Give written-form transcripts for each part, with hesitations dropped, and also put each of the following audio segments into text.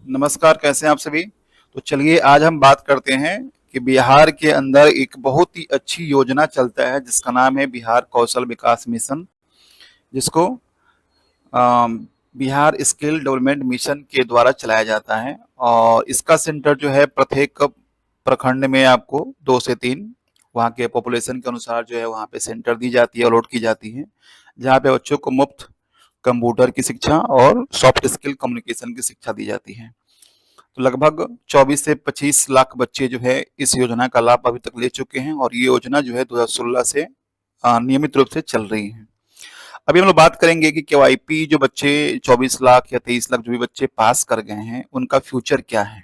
नमस्कार, कैसे हैं आप सभी? तो चलिए आज हम बात करते हैं कि बिहार के अंदर एक बहुत ही अच्छी योजना चलता है जिसका नाम है बिहार कौशल विकास मिशन, जिसको अम, बिहार स्किल डेवलपमेंट मिशन के द्वारा चलाया जाता है। और इसका सेंटर जो है प्रत्येक प्रखंड में आपको 2 से 3 वहाँ के पॉपुलेशन के अनुसार जो है वहाँ पे सेंटर दी जाती है, अलॉट की जाती है, जहाँ पे बच्चों को मुफ्त कंप्यूटर की शिक्षा और सॉफ्ट स्किल कम्युनिकेशन की शिक्षा दी जाती है। तो लगभग 24 से 25 लाख बच्चे जो है इस योजना का लाभ अभी तक ले चुके हैं और ये योजना जो है 2016 से नियमित रूप से चल रही है। अभी हम लोग बात करेंगे कि केवाईपी जो बच्चे 24 लाख या 23 लाख जो भी बच्चे पास कर गए हैं उनका फ्यूचर क्या है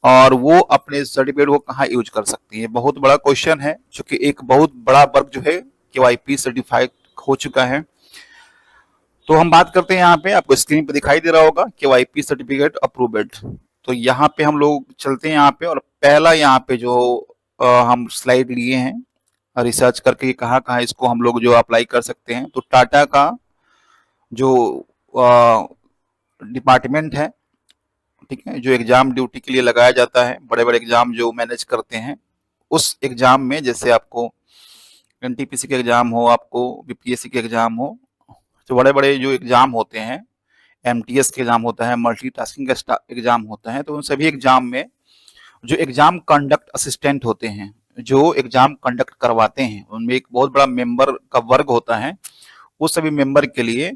और वो अपने सर्टिफिकेट को कहाँ यूज कर सकती है। बहुत बड़ा क्वेश्चन है, क्योंकि एक बहुत बड़ा वर्ग जो है केवाईपी सर्टिफाइड हो चुका है। तो हम बात करते हैं, यहाँ पे आपको स्क्रीन पे दिखाई दे रहा होगा केवाईपी सर्टिफिकेट अप्रूव्ड। तो यहाँ पे हम लोग चलते हैं यहाँ पे, और पहला यहाँ पे जो हम स्लाइड लिए हैं रिसर्च करके कहाँ कहाँ इसको हम लोग जो अप्लाई कर सकते हैं। तो टाटा का जो डिपार्टमेंट है, ठीक है, जो एग्जाम ड्यूटी के लिए लगाया जाता है, बड़े बड़े एग्जाम जो मैनेज करते हैं, उस एग्जाम में जैसे आपको एनटीपीसी के एग्जाम हो, आपको बीपीएससी के एग्जाम हो, तो बड़े बड़े जो एग्जाम होते हैं, एमटीएस के एग्जाम होता है, मल्टीटास्किंग का एग्जाम होता है, तो उन सभी एग्जाम में जो एग्जाम कंडक्ट असिस्टेंट होते हैं, जो एग्जाम कंडक्ट करवाते हैं, उनमें एक बहुत बड़ा मेंबर का वर्ग होता है। उस सभी मेंबर के लिए,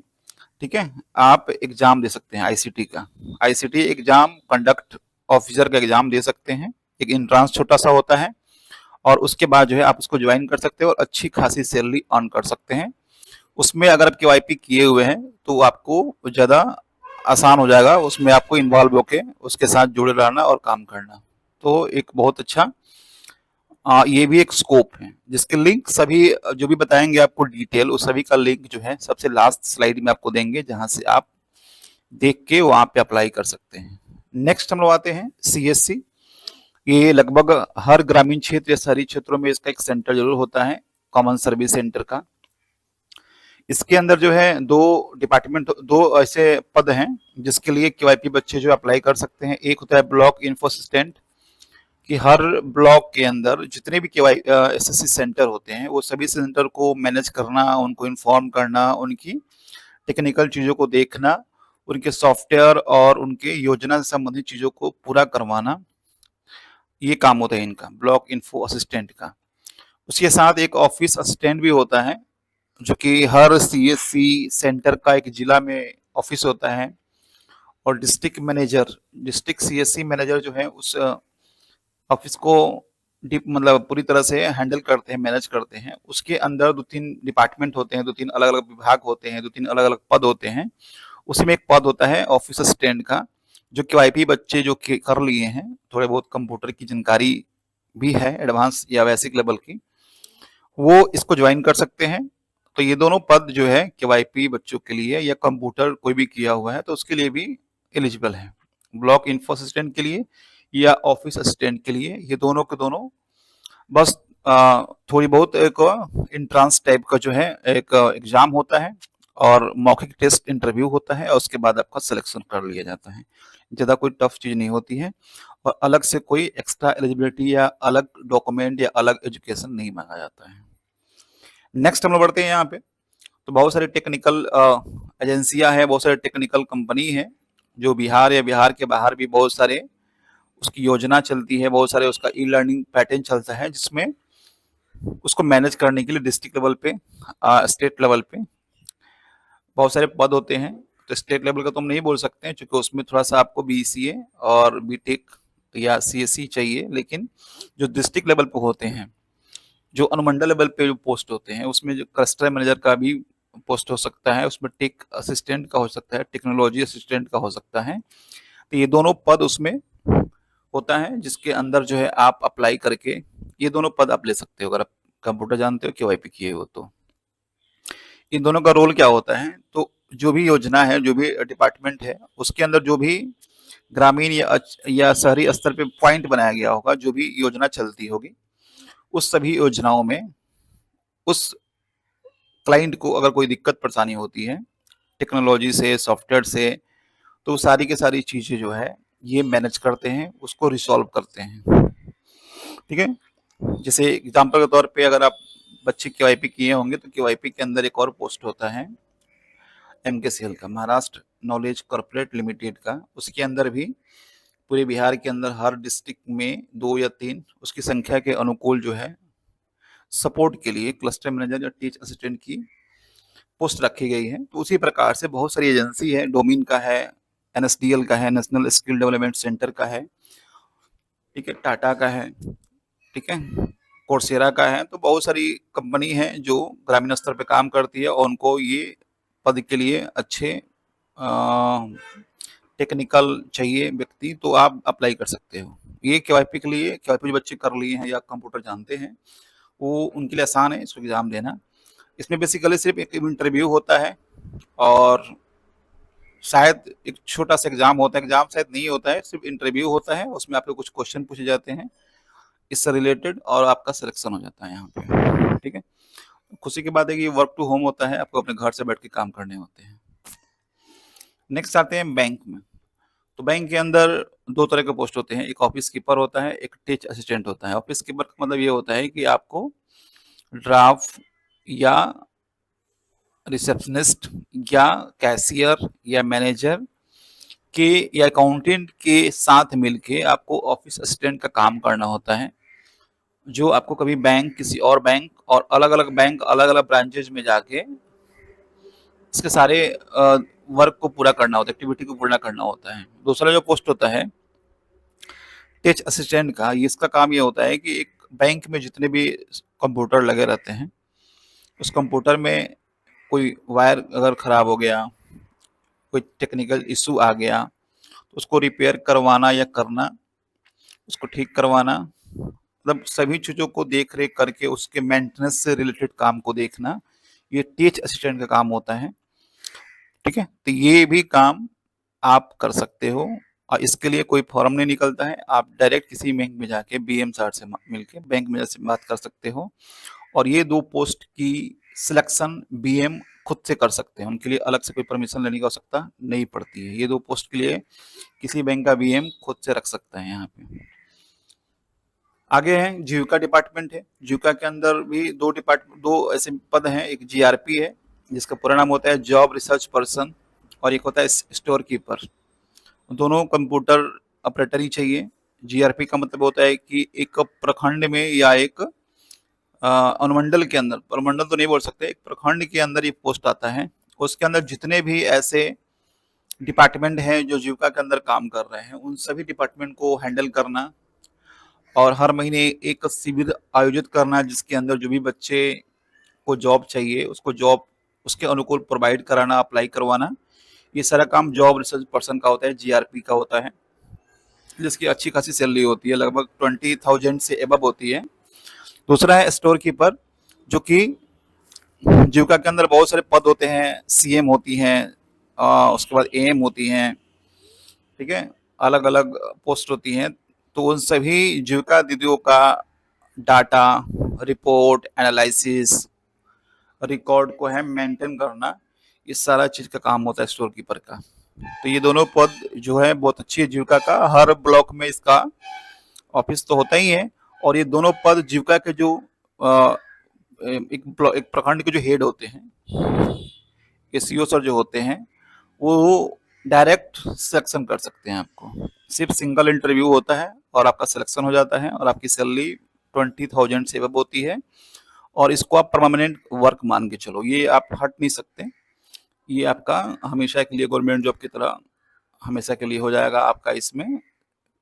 ठीक है, आप एग्जाम दे सकते हैं आईसीटी का। आईसीटी एग्जाम कंडक्ट ऑफिसर का एग्जाम दे सकते हैं। एक एंट्रेंस छोटा सा होता है और उसके बाद जो है आप उसको ज्वाइन कर सकते हो और अच्छी खासी सैलरी अर्न कर सकते हैं। उसमें अगर आप केवाईपी किए हुए हैं तो आपको ज़्यादा आसान हो जाएगा उसमें आपको इन्वॉल्व होके उसके साथ जुड़े रहना और काम करना। तो एक बहुत अच्छा ये भी एक स्कोप है, जिसके लिंक सभी जो भी बताएंगे आपको डिटेल, उस सभी का लिंक जो है सबसे लास्ट स्लाइड में आपको देंगे, जहां से आप देख के वहां पे अप्लाई कर सकते हैं। नेक्स्ट हम लोग आते हैं सीएससी। ये लगभग हर ग्रामीण क्षेत्र या शहरी क्षेत्रों में इसका एक सेंटर जरूर होता है, कॉमन सर्विस सेंटर का। इसके अंदर जो है दो ऐसे पद हैं जिसके लिए केवाईपी बच्चे जो अप्लाई कर सकते हैं। एक होता है ब्लॉक इन्फो असिस्टेंट, कि हर ब्लॉक के अंदर जितने भी केवाई एसएससी सेंटर होते हैं वो सभी सेंटर को मैनेज करना, उनको इन्फॉर्म करना, उनकी टेक्निकल चीज़ों को देखना, उनके सॉफ्टवेयर और उनके योजना से संबंधित चीज़ों को पूरा करवाना, ये काम होता है इनका, ब्लॉक इन्फो असिस्टेंट का। उसके साथ एक ऑफिस असिस्टेंट भी होता है, जो कि हर सीएससी सेंटर का एक जिला में ऑफिस होता है। और डिस्ट्रिक्ट सीएससी मैनेजर जो है उस ऑफिस को डीप मतलब पूरी तरह से हैंडल करते हैं, मैनेज करते हैं। उसके अंदर 2-3 डिपार्टमेंट होते हैं, 2-3 अलग-अलग विभाग होते हैं, 2-3 अलग-अलग पद होते हैं। उसमें एक पद होता है ऑफिस असिस्टेंट का, जो केवाईपी बच्चे जो कर लिए हैं, थोड़े बहुत कंप्यूटर की जानकारी भी है एडवांस या बेसिक लेवल की, वो इसको ज्वाइन कर सकते हैं। तो ये दोनों पद जो है केवाईपी बच्चों के लिए, या कंप्यूटर कोई भी किया हुआ है तो उसके लिए भी एलिजिबल है। ब्लॉक इन्फो असिस्टेंट के लिए या ऑफिस असिस्टेंट के लिए, ये दोनों के दोनों बस थोड़ी बहुत एक इंट्रांस टाइप का जो है एक एग्जाम होता है और मौखिक टेस्ट इंटरव्यू होता है और उसके बाद आपका सिलेक्शन कर लिया जाता है। ज़्यादा कोई टफ चीज़ नहीं होती है और अलग से कोई एक्स्ट्रा एलिजिबिलिटी या अलग डॉक्यूमेंट या अलग एजुकेशन नहीं मांगा जाता है। नेक्स्ट हम लोग बढ़ते हैं यहाँ पे। तो बहुत सारी टेक्निकल एजेंसियां हैं, बहुत सारे टेक्निकल कंपनी है, जो बिहार या बिहार के बाहर भी बहुत सारे उसकी योजना चलती है, बहुत सारे उसका ई लर्निंग पैटर्न चलता है, जिसमें उसको मैनेज करने के लिए डिस्ट्रिक्ट लेवल पे, स्टेट लेवल पे बहुत सारे पद होते हैं। तो स्टेट लेवल का तो हम नहीं बोल सकते हैं, क्योंकि उसमें थोड़ा सा आपको बीसीए और बीटेक या सीएससी चाहिए। लेकिन जो डिस्ट्रिक्ट लेवल पे होते हैं, जो अनुमंडल लेवल पे जो पोस्ट होते हैं, उसमें जो क्लस्टर मैनेजर का भी पोस्ट हो सकता है, उसमें टेक असिस्टेंट का हो सकता है, टेक्नोलॉजी असिस्टेंट का हो सकता है। तो ये दोनों पद उसमें होता है, जिसके अंदर जो है आप अप्लाई करके ये दोनों पद आप ले सकते हो, अगर आप कंप्यूटर जानते हो, केवाईपी किए हो तो। इन दोनों का रोल क्या होता है, तो जो भी योजना है, जो भी डिपार्टमेंट है, उसके अंदर जो भी ग्रामीण या शहरी स्तर पे पॉइंट बनाया गया होगा, जो भी योजना चलती होगी, उस सभी योजनाओं में उस क्लाइंट को अगर कोई दिक्कत परेशानी होती है टेक्नोलॉजी से, सॉफ्टवेयर से, तो सारी की सारी चीज़ें जो है ये मैनेज करते हैं, उसको रिसॉल्व करते हैं। ठीक है, जैसे एग्जाम्पल के तौर पे अगर आप बच्चे केवाईपी किए होंगे तो केवाईपी के अंदर एक और पोस्ट होता है MKCL का, महाराष्ट्र नॉलेज कॉर्पोरेट लिमिटेड का। उसके अंदर भी पूरे बिहार के अंदर हर डिस्ट्रिक्ट में 2 या 3 उसकी संख्या के अनुकूल जो है सपोर्ट के लिए क्लस्टर मैनेजर या टीच असिस्टेंट की पोस्ट रखी गई है। तो उसी प्रकार से बहुत सारी एजेंसी है, डोमिन का है, NSDL का है, नेशनल स्किल डेवलपमेंट सेंटर का है, ठीक है, टाटा का है, ठीक है, कोर्सेरा का है। तो बहुत सारी कंपनी है जो ग्रामीण स्तर पे काम करती है और उनको ये पद के लिए अच्छे टेक्निकल चाहिए व्यक्ति, तो आप अप्लाई कर सकते हो। ये केवाईपी के लिए, केवाईपी जो बच्चे कर लिए हैं या कंप्यूटर जानते हैं वो उनके लिए आसान है इसको एग्जाम देना। इसमें बेसिकली सिर्फ एक इंटरव्यू होता है और शायद एक छोटा सा एग्जाम होता है, एग्जाम शायद नहीं होता है, सिर्फ इंटरव्यू होता है। उसमें आपको कुछ क्वेश्चन पूछे जाते हैं इससे रिलेटेड और आपका सिलेक्शन हो जाता है यहाँ पे। ठीक है, खुशी की बात है कि वर्क टू होम होता है, आपको अपने घर से बैठ के काम करने होते हैं। नेक्स्ट आते हैं बैंक में। तो बैंक के अंदर 2 तरह के पोस्ट होते हैं, एक ऑफिस कीपर होता है, एक टीच असिस्टेंट होता है। ऑफिस कीपर का मतलब ये होता है कि आपको ड्राफ्ट या रिसेप्शनिस्ट या कैशियर या मैनेजर के या अकाउंटेंट के साथ मिलके आपको ऑफिस असिस्टेंट का काम करना होता है, जो आपको कभी बैंक, किसी और बैंक और अलग अलग बैंक, अलग अलग ब्रांचेज में जाके इसके सारे वर्क को पूरा करना होता है, एक्टिविटी को पूरा करना होता है। दूसरा जो पोस्ट होता है टीच असिस्टेंट का, इसका काम ये होता है कि एक बैंक में जितने भी कंप्यूटर लगे रहते हैं, उस कंप्यूटर में कोई वायर अगर खराब हो गया, कोई टेक्निकल इशू आ गया, तो उसको रिपेयर करवाना या करना, उसको ठीक करवाना, मतलब सभी चीज़ों को देख रेख करके उसके मेंटेनेंस से रिलेटेड काम को देखना, ये टीच असिस्टेंट का काम होता है। ठीक है, तो ये भी काम आप कर सकते हो और इसके लिए कोई फॉर्म नहीं निकलता है। आप डायरेक्ट किसी बैंक में जाके BM सर से मिलके बैंक मैनेजर से बात कर सकते हो और ये 2 पोस्ट की सिलेक्शन BM खुद से कर सकते हैं, उनके लिए अलग से कोई परमिशन लेने की आवश्यकता नहीं पड़ती है। ये 2 पोस्ट के लिए किसी बैंक का BM खुद से रख सकता है यहाँ पे। आगे है जीविका डिपार्टमेंट है। जीविका के अंदर भी 2 ऐसे पद हैं, एक GRP है जिसका पूरा नाम होता है जॉब रिसर्च पर्सन और एक होता है स्टोर कीपर। दोनों कंप्यूटर ऑपरेटर ही चाहिए। GRP का मतलब होता है कि एक प्रखंड में या एक अनुमंडल के अंदर, अनुमंडल तो नहीं बोल सकते, एक प्रखंड के अंदर ये पोस्ट आता है। उसके अंदर जितने भी ऐसे डिपार्टमेंट हैं जो जीविका के अंदर काम कर रहे हैं, उन सभी डिपार्टमेंट को हैंडल करना और हर महीने एक शिविर आयोजित करना जिसके अंदर जो भी बच्चे को जॉब चाहिए उसको जॉब उसके अनुकूल प्रोवाइड कराना, अप्लाई करवाना, ये सारा काम जॉब रिसर्च पर्सन का होता है, GRP का होता है, जिसकी अच्छी खासी सैलरी होती है, लगभग 20,000 से एबव होती है। दूसरा है स्टोर कीपर, जो कि जीविका के अंदर बहुत सारे पद होते हैं, CM होती हैं, उसके बाद AM होती हैं, ठीक है, अलग अलग पोस्ट होती हैं। तो उन सभी जीविका दीदियों का डाटा, रिपोर्ट, एनालिसिस, रिकॉर्ड को है मेंटेन करना, ये सारा चीज़ का काम होता है स्टोर कीपर का। तो ये दोनों पद जो है बहुत अच्छी है जीविका का, हर ब्लॉक में इसका ऑफिस तो होता ही है और ये दोनों पद जीविका के जो एक प्रखंड के जो हेड होते हैं, SEO सर जो होते हैं, वो डायरेक्ट सिलेक्शन कर सकते हैं आपको। सिर्फ सिंगल इंटरव्यू होता है और आपका सिलेक्शन हो जाता है और आपकी सैलरी 20,000 से अब होती है और इसको आप परमानेंट वर्क मान के चलो, ये आप हट नहीं सकते। ये आपका हमेशा के लिए गवर्नमेंट जॉब की तरह हमेशा के लिए हो जाएगा। आपका इसमें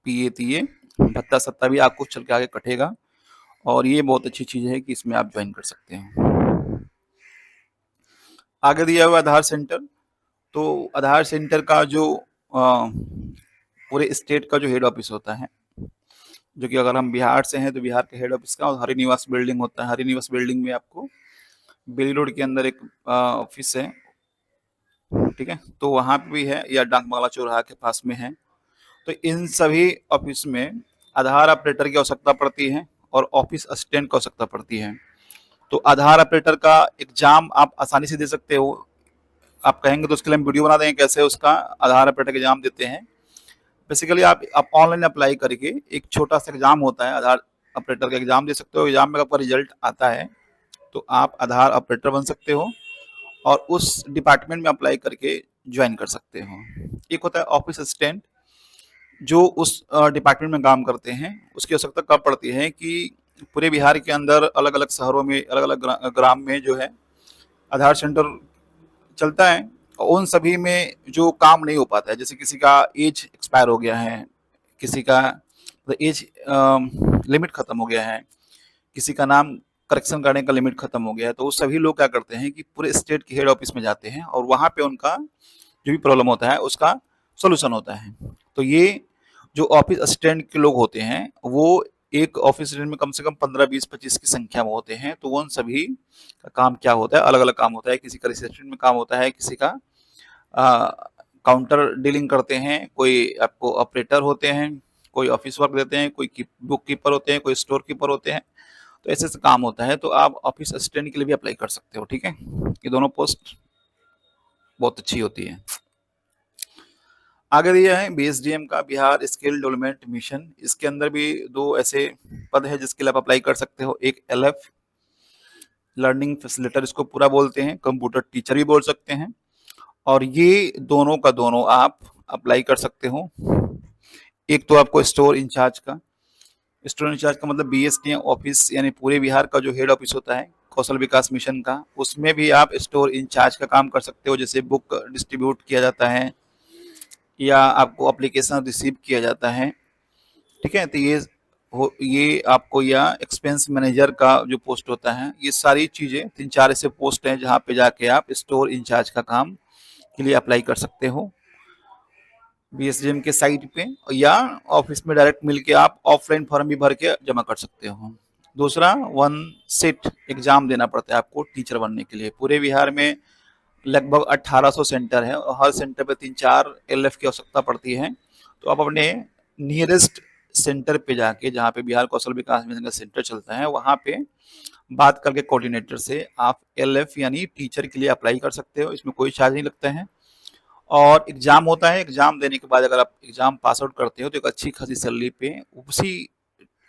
PA TA भत्ता सत्ता भी आपको चल के आगे कटेगा और ये बहुत अच्छी चीज़ है कि इसमें आप ज्वाइन कर सकते हैं। आगे दिया हुआ आधार सेंटर। तो आधार सेंटर का जो पूरे स्टेट का जो हेड ऑफिस होता है, जो कि अगर हम बिहार से हैं तो बिहार के हेड ऑफिस का हरि निवास बिल्डिंग होता है। हरि निवास बिल्डिंग में आपको बेली रोड के अंदर एक ऑफिस है, ठीक है, तो वहाँ पे भी है या डाक बंगला चौराहा के पास में है। तो इन सभी ऑफिस में आधार ऑपरेटर की आवश्यकता पड़ती है और ऑफिस असिस्टेंट की आवश्यकता पड़ती है। तो आधार ऑपरेटर का एग्जाम आप आसानी से दे सकते हो। आप कहेंगे तो उसके लिए हम वीडियो बना देंगे कैसे उसका आधार ऑपरेटर का एग्जाम देते हैं। बेसिकली आप ऑनलाइन अप्लाई करके एक छोटा सा एग्जाम होता है, आधार ऑपरेटर का एग्जाम दे सकते हो। एग्जाम में आपका रिजल्ट आता है तो आप आधार ऑपरेटर बन सकते हो और उस डिपार्टमेंट में अप्लाई करके ज्वाइन कर सकते हो। एक होता है ऑफिस असिस्टेंट, जो उस डिपार्टमेंट में काम करते हैं। उसकी आवश्यकता कब पड़ती है कि पूरे बिहार के अंदर अलग अलग शहरों में, अलग अलग ग्राम में जो है आधार सेंटर चलता है, और उन सभी में जो काम नहीं हो पाता है, जैसे किसी का एज एक्सपायर हो गया है, किसी का एज लिमिट खत्म हो गया है, किसी का नाम करेक्शन करने का लिमिट खत्म हो गया है, तो वो सभी लोग क्या करते हैं कि पूरे स्टेट के हेड ऑफिस में जाते हैं और वहाँ पे उनका जो भी प्रॉब्लम होता है उसका सोल्यूशन होता है। तो ये जो ऑफिस असिस्टेंट के लोग होते हैं वो एक ऑफिस असिस्टेंट में कम से कम 15, 20, 25 की संख्या में होते हैं। तो वो उन सभी का काम क्या होता है, अलग अलग काम होता है। किसी का रिसेप्शन में काम होता है, किसी का काउंटर डीलिंग करते हैं, कोई आपको ऑपरेटर होते हैं, कोई ऑफिस वर्क देते हैं, कोई बुक कीपर होते हैं, कोई स्टोर कीपर होते हैं। तो ऐसे ऐसे काम होता है। तो आप ऑफिस असिस्टेंट के लिए भी अप्लाई कर सकते हो। ठीक है, ये दोनों पोस्ट बहुत अच्छी होती है। आगे दिया है बीएसडीएम का, बिहार स्किल डेवलपमेंट मिशन। इसके अंदर भी दो ऐसे पद है जिसके लिए आप अप्लाई कर सकते हो। एक एलएफ लर्निंग फैसिलिटेटर, इसको पूरा बोलते हैं, कंप्यूटर टीचर भी बोल सकते हैं। और ये दोनों का दोनों आप अप्लाई कर सकते हो। एक तो आपको स्टोर इंचार्ज का, स्टोर इंचार्ज का मतलब बीएसडीएम ऑफिस, यानी पूरे बिहार का जो हेड ऑफिस होता है कौशल विकास मिशन का, उसमें भी आप स्टोर इंचार्ज का काम कर सकते हो। जैसे बुक डिस्ट्रीब्यूट किया जाता है या आपको एप्लीकेशन रिसीव किया जाता है। ठीक है, तो ये आपको, या एक्सपेंस मैनेजर का जो पोस्ट होता है, ये सारी चीज़ें 3-4 ऐसे पोस्ट हैं जहाँ पे जाके आप स्टोर इंचार्ज का काम के लिए अप्लाई कर सकते हो बीएसडीएम के साइट पे, या ऑफिस में डायरेक्ट मिल के आप ऑफलाइन फॉर्म भी भर के जमा कर सकते हो। दूसरा, 1 सेट एग्जाम देना पड़ता है आपको टीचर बनने के लिए। पूरे बिहार में लगभग 1800 सेंटर है और हर सेंटर पे 3-4 एलएफ की आवश्यकता पड़ती है। तो आप अपने नियरेस्ट सेंटर पे जाके, जहाँ पे बिहार कौशल विकास मिशन का सेंटर चलता है, वहाँ पे बात करके कोऑर्डिनेटर से आप एलएफ यानी टीचर के लिए अप्लाई कर सकते हो। इसमें कोई चार्ज नहीं लगता है और एग्जाम होता है। एग्जाम देने के बाद अगर आप एग्जाम पास आउट करते हो तो एक अच्छी खासी सैलरी पे उसी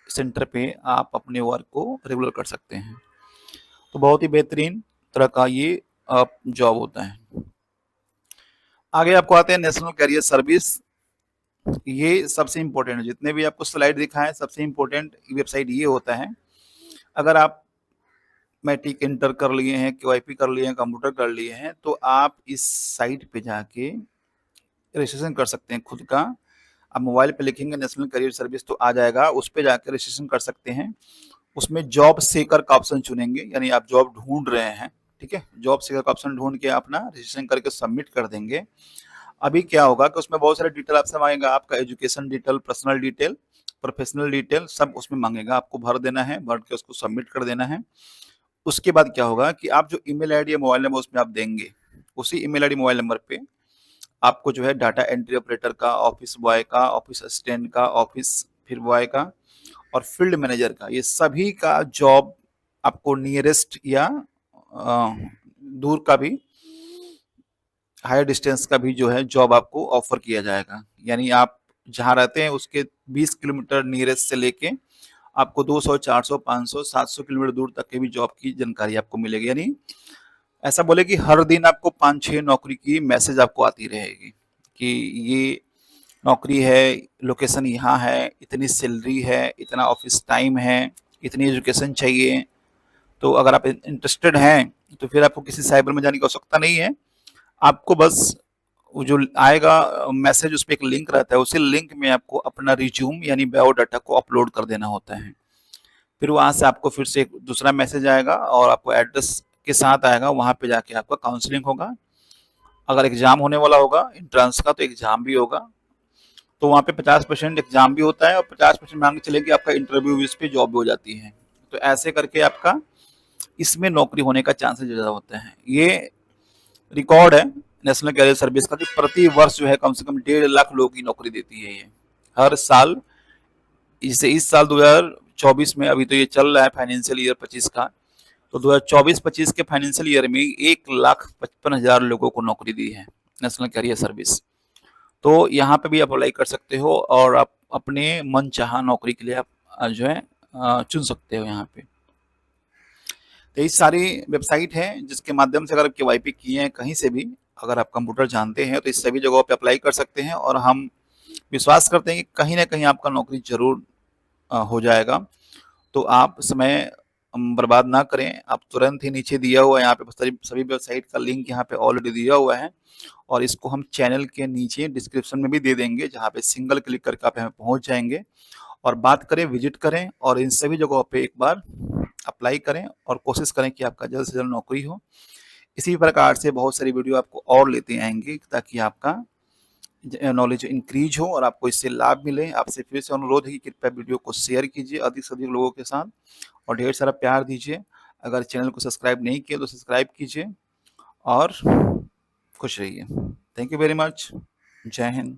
सेंटर पे आप अपने वर्क को रेगुलर कर सकते हैं। तो बहुत ही बेहतरीन तरह का ये जॉब होता है। आगे आपको आते हैं नेशनल कैरियर सर्विस। ये सबसे इम्पोर्टेंट है, जितने भी आपको स्लाइड दिखा है सबसे इम्पोर्टेंट वेबसाइट ये होता है। अगर आप मैट्रिक इंटर कर लिए हैं, क्यूआईपी कर लिए हैं, कंप्यूटर कर लिए हैं, तो आप इस साइट पे जाके रजिस्ट्रेशन कर सकते हैं खुद का। आप मोबाइल पे लिखेंगे नेशनल करियर सर्विस तो आ जाएगा, उस पे जाकर रजिस्ट्रेशन कर सकते हैं। उसमें जॉब सीकर का ऑप्शन चुनेंगे, यानी आप जॉब ढूंढ रहे हैं। ठीक है, जॉब सीकर का ऑप्शन ढूंढ के अपना रजिस्ट्रेशन करके सबमिट कर देंगे। अभी क्या होगा कि उसमें बहुत सारे डिटेल आपसे मांगेगा, आपका education detail, personal detail, professional detail, सब उसमें मांगेगा। आपको भर देना है, भर के उसको सबमिट कर देना है। उसके बाद क्या होगा कि आप जो ईमेल आईडी या मोबाइल नंबर उसमें आप देंगे, उसी ईमेल आईडी मोबाइल नंबर पे आपको जो है डाटा एंट्री ऑपरेटर का, ऑफिस बॉय का, ऑफिस असिस्टेंट का, ऑफिस फिर बॉय का और फील्ड मैनेजर का, ये सभी का जॉब आपको नियरेस्ट या दूर का भी, हायर डिस्टेंस का भी जो है जॉब आपको ऑफर किया जाएगा। यानी आप जहाँ रहते हैं उसके 20 किलोमीटर नियरेस्ट से लेके आपको 200, 400, 500, 700 किलोमीटर दूर तक के भी जॉब की जानकारी आपको मिलेगी। यानी ऐसा बोले कि हर दिन आपको 5-6 नौकरी की मैसेज आपको आती रहेगी कि ये नौकरी है, लोकेशन यहाँ है, इतनी सैलरी है, इतना ऑफिस टाइम है, इतनी एजुकेशन चाहिए। तो अगर आप इंटरेस्टेड हैं तो फिर आपको किसी साइबर में जाने की आवश्यकता नहीं है। आपको बस वो जो आएगा मैसेज, उस पर एक लिंक रहता है, उसी लिंक में आपको अपना रिज्यूम यानी बायोडाटा को अपलोड कर देना होता है। फिर वहाँ से आपको फिर से एक दूसरा मैसेज आएगा और आपको एड्रेस के साथ आएगा, वहाँ पे जाके आपका काउंसलिंग होगा। अगर एग्जाम होने वाला होगा एंट्रेंस का तो एग्जाम भी होगा। तो वहाँ पे 50% एग्जाम भी होता है और 50% मान के चले कि आपका इंटरव्यू इस पे जॉब भी हो जाती है। तो ऐसे करके आपका इसमें नौकरी होने का चांसेस ज़्यादा होता है। ये रिकॉर्ड है नेशनल कैरियर सर्विस का कि प्रति वर्ष जो है कम से कम 1.5 लाख लोगों की नौकरी देती है ये हर साल। इस साल 2024 में, अभी तो ये चल रहा है फाइनेंशियल ईयर 25 का, तो 2024-25 के फाइनेंशियल ईयर में 1,55,000 लोगों को नौकरी दी है नेशनल कैरियर सर्विस। तो यहाँ पे भी आप अप्लाई कर सकते हो और आप अपने मनचाहा नौकरी के लिए आप जो है चुन सकते हो यहाँ पे। तो ये सारी वेबसाइट है जिसके माध्यम से अगर आप केवाईपी किए हैं कहीं से भी, अगर आप कंप्यूटर जानते हैं तो इस सभी जगहों पे अप्लाई कर सकते हैं और हम विश्वास करते हैं कि कहीं न कहीं आपका नौकरी ज़रूर हो जाएगा। तो आप समय बर्बाद ना करें, आप तुरंत ही नीचे दिया हुआ है यहाँ पे सभी वेबसाइट का लिंक यहाँ पे ऑलरेडी दिया हुआ है और इसको हम चैनल के नीचे डिस्क्रिप्शन में भी दे देंगे, जहाँ पे सिंगल क्लिक करके आप यहाँ पहुँच जाएँगे और बात करें, विजिट करें और इन सभी जगहों पे एक बार अप्लाई करें और कोशिश करें कि आपका जल्द से जल्द नौकरी हो। इसी प्रकार से बहुत सारी वीडियो आपको और लेते आएँगे ताकि आपका नॉलेज इंक्रीज हो और आपको इससे लाभ मिले। आपसे फिर से अनुरोध है कि कृपया वीडियो को शेयर कीजिए अधिक से अधिक लोगों के साथ और ढेर सारा प्यार दीजिए। अगर चैनल को सब्सक्राइब नहीं किया तो सब्सक्राइब कीजिए और खुश रहिए। Thank you very much. जय हिंद।